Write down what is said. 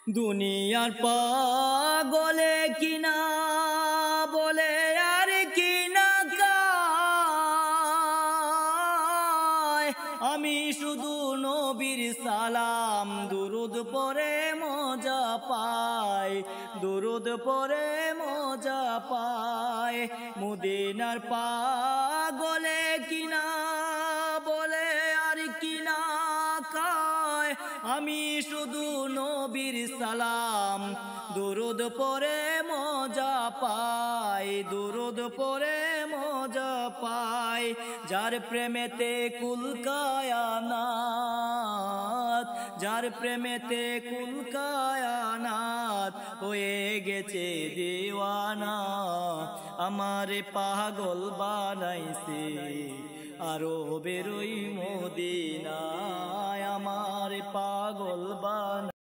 দুনিয়ার পাগলে কিনা বলে আর কিনা গায়, আমি শুধু নবীর সালাম দুরুদ পরে মজা পাই, দুরুদ পরে মজা পাই। মদিনার পাগলে কিনা বলে আর কিনা খায়, আমি শুধু নবীর সালাম দুরুদ পরে মজা পাই, দুরুদ পরে মজা পাই। যার প্রেমেতে কুল কায়নাত, যার প্রেমেতে কুল কায়নাত হয়ে গেছে দিওয়ানা, আমারে পাগল বানাইছে আরো বেরোই মদিনায়, আমার পাগল বানাই।